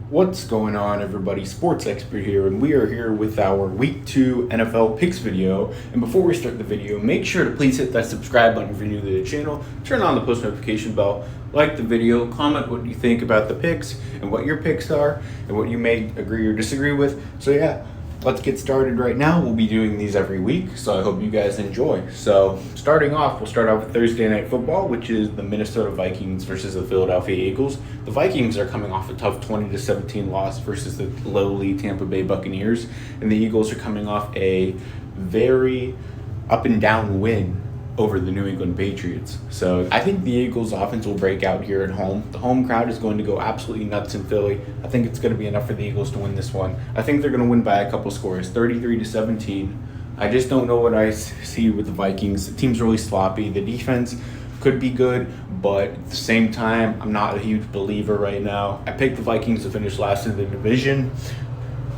What's going on, everybody? Sports expert here, and we are here with our Week 2 NFL picks video. And before we start the video, make sure to please hit that subscribe button if you're new to the channel, turn on the post notification bell, like the video, comment what you think about the picks and what your picks are and what you may agree or disagree with. So yeah, let's get started right now. We'll be doing these every week, so I hope you guys enjoy. So starting off, we'll start off with Thursday Night Football, which is the Minnesota Vikings versus the Philadelphia Eagles. The Vikings are coming off a tough 20-17 loss versus the lowly Tampa Bay Buccaneers, and the Eagles are coming off a very up and down win over the New England Patriots. So I think the Eagles offense will break out here at home. The home crowd is going to go absolutely nuts in Philly. I think it's going to be enough for the Eagles to win this one. I think they're going to win by a couple scores, 33-17. I just don't know what I see with the Vikings. The team's really sloppy. The defense could be good, but at the same time, I'm not a huge believer right now. I picked the Vikings to finish last in the division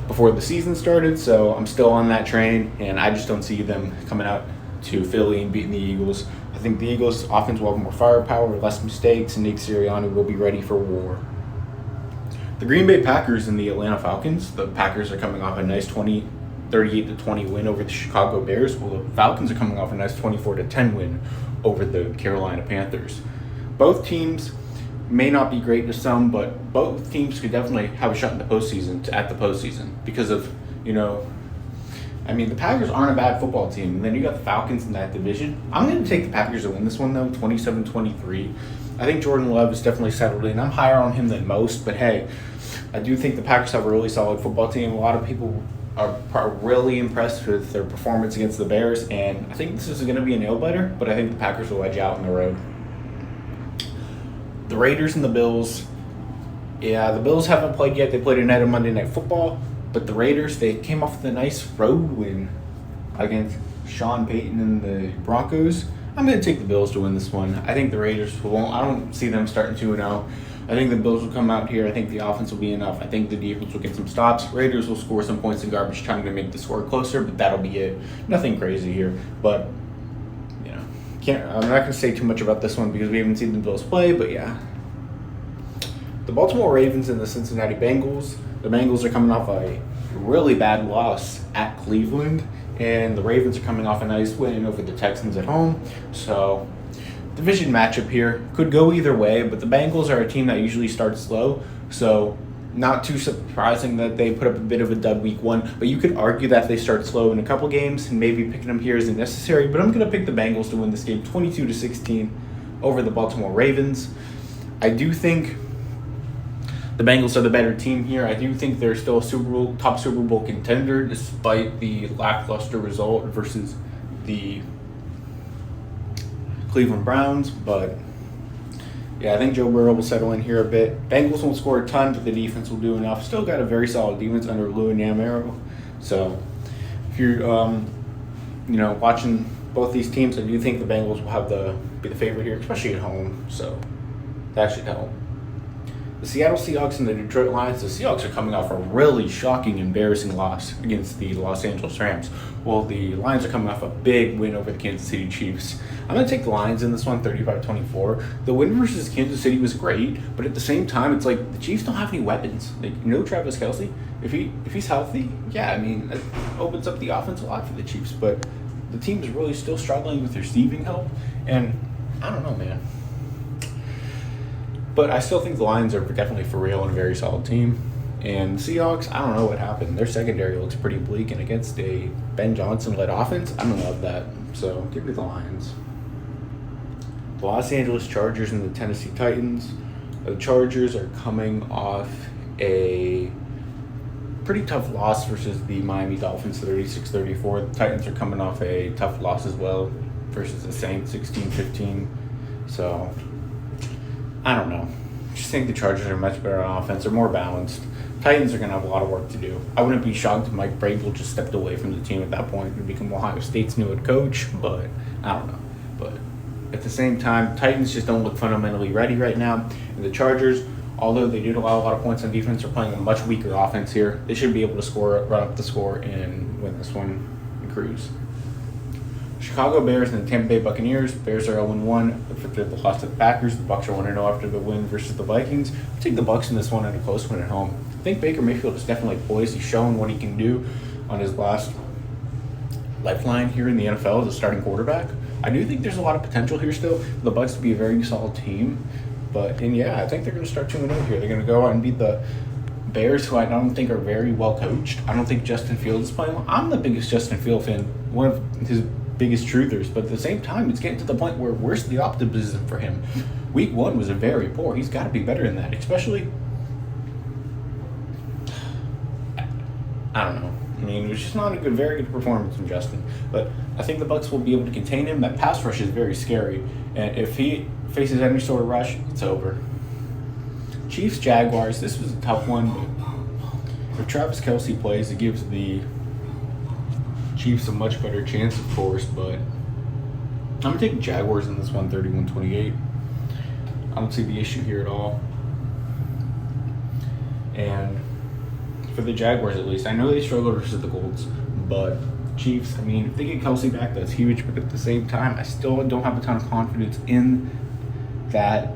before the season started, so I'm still on that train, and I just don't see them coming out to Philly and beating the Eagles. I think the Eagles' offense will have more firepower, less mistakes, and Nick Sirianni will be ready for war. The Green Bay Packers and the Atlanta Falcons. The Packers are coming off a nice 38-20 win over the Chicago Bears, while the Falcons are coming off a nice 24-10 win over the Carolina Panthers. Both teams may not be great to some, but both teams could definitely have a shot in the postseason because of, the Packers aren't a bad football team. And then you got the Falcons in that division. I'm going to take the Packers to win this one, though, 27-23. I think Jordan Love is definitely settled in. I'm higher on him than most, but hey, I do think the Packers have a really solid football team. A lot of people are really impressed with their performance against the Bears, and I think this is going to be a nail-biter, but I think the Packers will edge out on the road. The Raiders and the Bills. Yeah, the Bills haven't played yet. They played tonight on Monday Night Football. But the Raiders, they came off with a nice road win against Sean Payton and the Broncos. I'm going to take the Bills to win this one. I think the Raiders won't. I don't see them starting 2-0. I think the Bills will come out here. I think the offense will be enough. I think the defense will get some stops. Raiders will score some points in garbage time to make the score closer, but that'll be it. Nothing crazy here. But, I'm not going to say too much about this one because we haven't seen the Bills play, but yeah. The Baltimore Ravens and the Cincinnati Bengals. The Bengals are coming off a really bad loss at Cleveland, and the Ravens are coming off a nice win over the Texans at home. So, division matchup here could go either way, but the Bengals are a team that usually starts slow, so not too surprising that they put up a bit of a dud week 1, but you could argue that they start slow in a couple games, and maybe picking them here isn't necessary, but I'm going to pick the Bengals to win this game 22-16 over the Baltimore Ravens. I do think the Bengals are the better team here. I do think they're still a top Super Bowl contender despite the lackluster result versus the Cleveland Browns. But, yeah, I think Joe Burrow will settle in here a bit. Bengals won't score a ton, but the defense will do enough. Still got a very solid defense under Lou and Yamaro. So, if you're, watching both these teams, I do think the Bengals will be the favorite here, especially at home. So, that should help. The Seattle Seahawks and the Detroit Lions. The Seahawks are coming off a really shocking, embarrassing loss against the Los Angeles Rams, while the Lions are coming off a big win over the Kansas City Chiefs. I'm going to take the Lions in this one, 35-24. The win versus Kansas City was great, but at the same time, it's like the Chiefs don't have any weapons. Travis Kelce. If he's healthy, it opens up the offense a lot for the Chiefs, but the team is really still struggling with receiving help, and I don't know, man. But I still think the Lions are definitely for real and a very solid team. And the Seahawks, I don't know what happened. Their secondary looks pretty bleak, and against a Ben Johnson-led offense, I don't love that. So give me the Lions. The Los Angeles Chargers and the Tennessee Titans. The Chargers are coming off a pretty tough loss versus the Miami Dolphins, 36-34. The Titans are coming off a tough loss as well versus the Saints, 16-15. So I don't know. I just think the Chargers are much better on offense. They're more balanced. Titans are going to have a lot of work to do. I wouldn't be shocked if Mike Vrabel just stepped away from the team at that point and become Ohio State's new head coach, but I don't know. But at the same time, Titans just don't look fundamentally ready right now. And the Chargers, although they did allow a lot of points on defense, are playing a much weaker offense here. They should be able to run up the score, and win this one and cruise. Chicago Bears and the Tampa Bay Buccaneers. Bears are 0-1 after the loss to the Packers. The Bucs are 1-0 after the win versus the Vikings. I'll take the Bucs in this one and a close one at home. I think Baker Mayfield is definitely poised. He's shown what he can do on his last lifeline here in the NFL as a starting quarterback. I do think there's a lot of potential here still for the Bucs to be a very solid team. And yeah, I think they're going to start 2-0 here. They're going to go out and beat the Bears, who I don't think are very well coached. I don't think Justin Fields is playing well. I'm the biggest Justin Fields fan, one of his biggest truthers, but at the same time, it's getting to the point where where's the optimism for him? Week 1 was very poor. He's got to be better than that, especially, I don't know. I mean, it was just not a very good performance from Justin. But I think the Bucs will be able to contain him. That pass rush is very scary. And if he faces any sort of rush, it's over. Chiefs, Jaguars, this was a tough one. But if Travis Kelce plays, it gives the Chiefs a much better chance, of course. But I'm going to take the Jaguars in this one, 31-28. I don't see the issue here at all. And for the Jaguars, at least, I know they struggled versus the Colts, but Chiefs, I mean, if they get Kelce back, that's huge. But at the same time, I still don't have a ton of confidence in that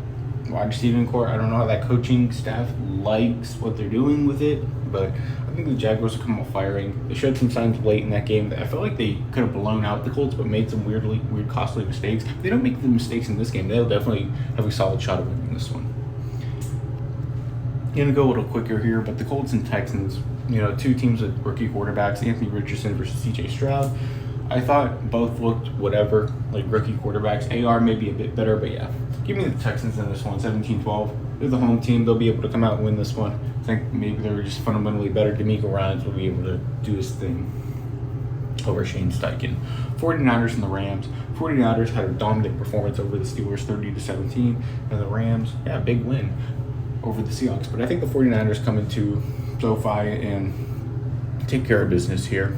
wide receiving core. I don't know how that coaching staff likes what they're doing with it, but I think the Jaguars will come out firing. They showed some signs late in that game that I felt like they could have blown out the Colts, but made some weird, costly mistakes. If they don't make the mistakes in this game, they'll definitely have a solid shot of winning this one. Gonna go a little quicker here, but the Colts and Texans, two teams with rookie quarterbacks, Anthony Richardson versus C.J. Stroud. I thought both looked whatever, like rookie quarterbacks. AR may be a bit better, but yeah. Give me the Texans in this one, 17-12. They're the home team. They'll be able to come out and win this one. I think maybe they're just fundamentally better. D'Amico Ryans will be able to do his thing over Shane Steichen. 49ers and the Rams. 49ers had a dominant performance over the Steelers, 30-17. And the Rams, yeah, big win over the Seahawks. But I think the 49ers come into SoFi and take care of business here.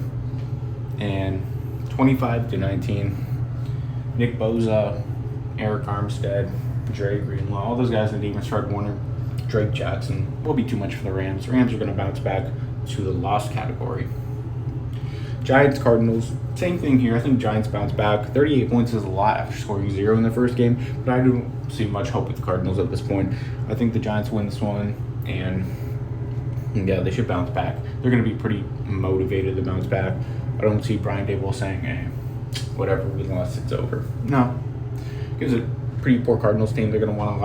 And 25-19. Nick Bosa, Eric Armstead, Dre Greenlaw, all those guys in the defense, Fred Warner, Drake Jackson will be too much for the Rams. The Rams are going to bounce back to the loss category. Giants, Cardinals, same thing here. I think Giants bounce back. 38 points is a lot after scoring 0 in the first game, but I don't see much hope with the Cardinals at this point. I think the Giants win this one, and yeah, they should bounce back. They're going to be pretty motivated to bounce back. I don't see Brian Daboll saying, hey, whatever, we lost, it's over. No. Gives a pretty poor Cardinals team. They're going to want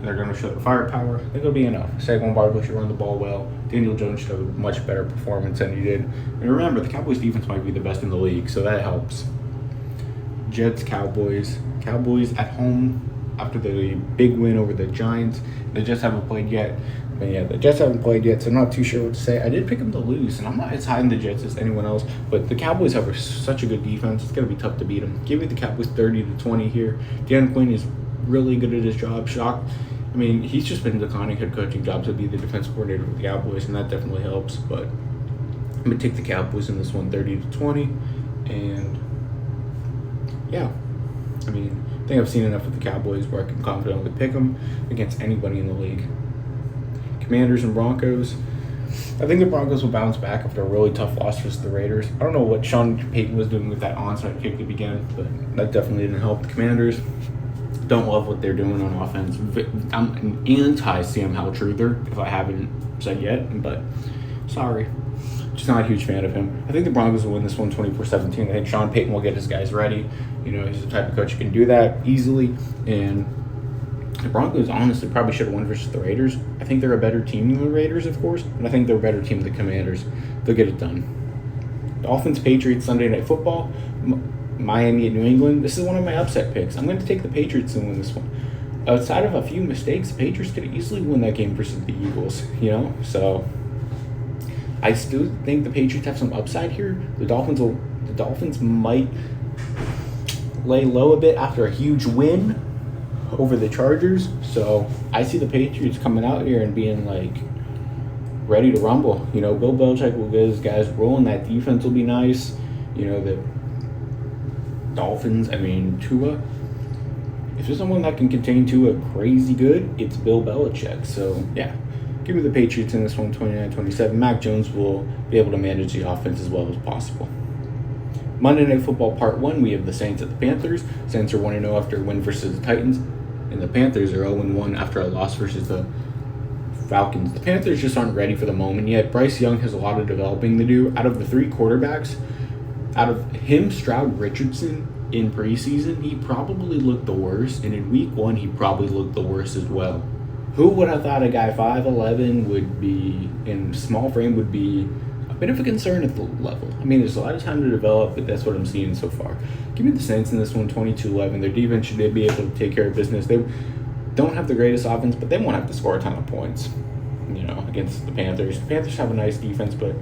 they're going to show the firepower. I think it'll be enough. Saquon Barkley should run the ball well. Daniel Jones should have a much better performance than he did. And remember, the Cowboys defense might be the best in the league, so that helps. Jets, Cowboys. Cowboys at home after the big win over the Giants. The Jets haven't played yet. But yeah, the Jets haven't played yet, so I'm not too sure what to say. I did pick them to lose, and I'm not as high in the Jets as anyone else. But the Cowboys have such a good defense; it's going to be tough to beat them. Give me the Cowboys 30-20 here. Dan Quinn is really good at his job. Shocked. I mean, he's just been declining head coaching jobs to be the defensive coordinator for the Cowboys, and that definitely helps. But I'm going to take the Cowboys in this one, 30-20, and yeah, I mean, I think I've seen enough of the Cowboys where I can confidently pick them against anybody in the league. Commanders and Broncos. I think the Broncos will bounce back after a really tough loss versus the Raiders. I don't know what Sean Payton was doing with that onside kick to begin, but that definitely didn't help. The Commanders don't love what they're doing on offense. I'm an anti-Sam Howell truther, if I haven't said yet, but sorry. Just not a huge fan of him. I think the Broncos will win this one 24-17. I think Sean Payton will get his guys ready. He's the type of coach who can do that easily, and the Broncos honestly probably should have won versus the Raiders. I think they're a better team than the Raiders, of course, but I think they're a better team than the Commanders. They'll get it done. Dolphins, Patriots, Sunday Night Football, Miami at New England. This is one of my upset picks. I'm going to take the Patriots and win this one. Outside of a few mistakes, the Patriots could easily win that game versus the Eagles, So I still think the Patriots have some upside here. The Dolphins might lay low a bit after a huge win over the Chargers, so I see the Patriots coming out here and being ready to rumble. Bill Belichick will get his guys rolling. That defense will be nice. The Dolphins, Tua. If there's someone that can contain Tua crazy good, it's Bill Belichick. So yeah, give me the Patriots in this one, 29-27. Mac Jones will be able to manage the offense as well as possible. Monday Night Football Part 1, we have the Saints at the Panthers. Saints are 1-0 after a win versus the Titans, and the Panthers are 0-1 after a loss versus the Falcons. The Panthers just aren't ready for the moment yet. Bryce Young has a lot of developing to do. Out of the three quarterbacks, out of him, Stroud, Richardson, in preseason, he probably looked the worst, and in week 1, he probably looked the worst as well. Who would have thought a guy 5'11" would be, in small frame, would be a bit of a concern at the level? I mean, there's a lot of time to develop, but that's what I'm seeing so far. Give me the Saints in this one, 22-11. Their defense should be able to take care of business. They don't have the greatest offense, but they won't have to score a ton of points, against the Panthers. The Panthers have a nice defense, but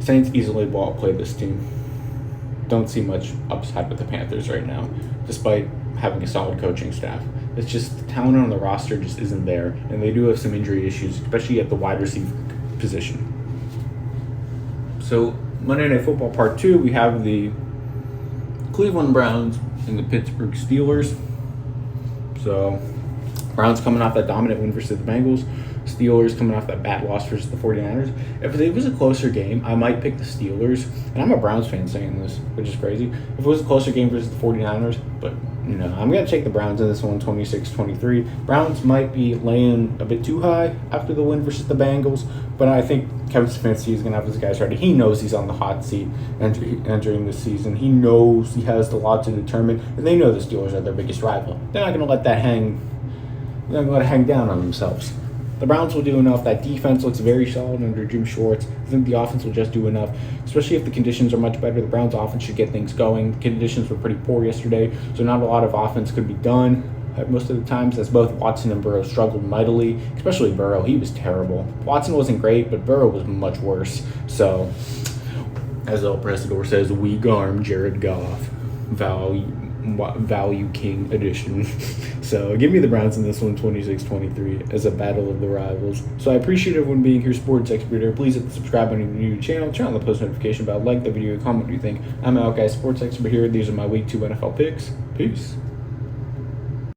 Saints easily will outplay this team. Don't see much upside with the Panthers right now, despite having a solid coaching staff. It's just the talent on the roster just isn't there, and they do have some injury issues, especially at the wide receiver position. So Monday Night Football Part 2, we have the Cleveland Browns and the Pittsburgh Steelers. So Browns coming off that dominant win versus the Bengals. Steelers coming off that bad loss versus the 49ers. If it was a closer game, I might pick the Steelers. And I'm a Browns fan saying this, which is crazy. If it was a closer game versus the 49ers, but, I'm going to take the Browns in this one, 26-23. Browns might be laying a bit too high after the win versus the Bengals, but I think Kevin Stefanski is going to have his guys ready. He knows he's on the hot seat entering this season. He knows he has a lot to determine, and they know the Steelers are their biggest rival. They're not going to let that hang. They're not going to hang down on themselves. The Browns will do enough. That defense looks very solid under Jim Schwartz. I think the offense will just do enough, especially if the conditions are much better. The Browns' offense should get things going. The conditions were pretty poor yesterday, so not a lot of offense could be done most of the times, as both Watson and Burrow struggled mightily, especially Burrow. He was terrible. Watson wasn't great, but Burrow was much worse. So, as El Presidor says, weak arm Jared Goff. Value King edition. So give me the Browns in this one, 26-23, as a battle of the rivals. So I appreciate everyone being here, Sports Expert here. Please hit the subscribe button if you're new to the channel, turn on the post notification bell, like the video, comment what you think. I'm Al Guy, Sports Expert here. These are my week 2 NFL picks. Peace.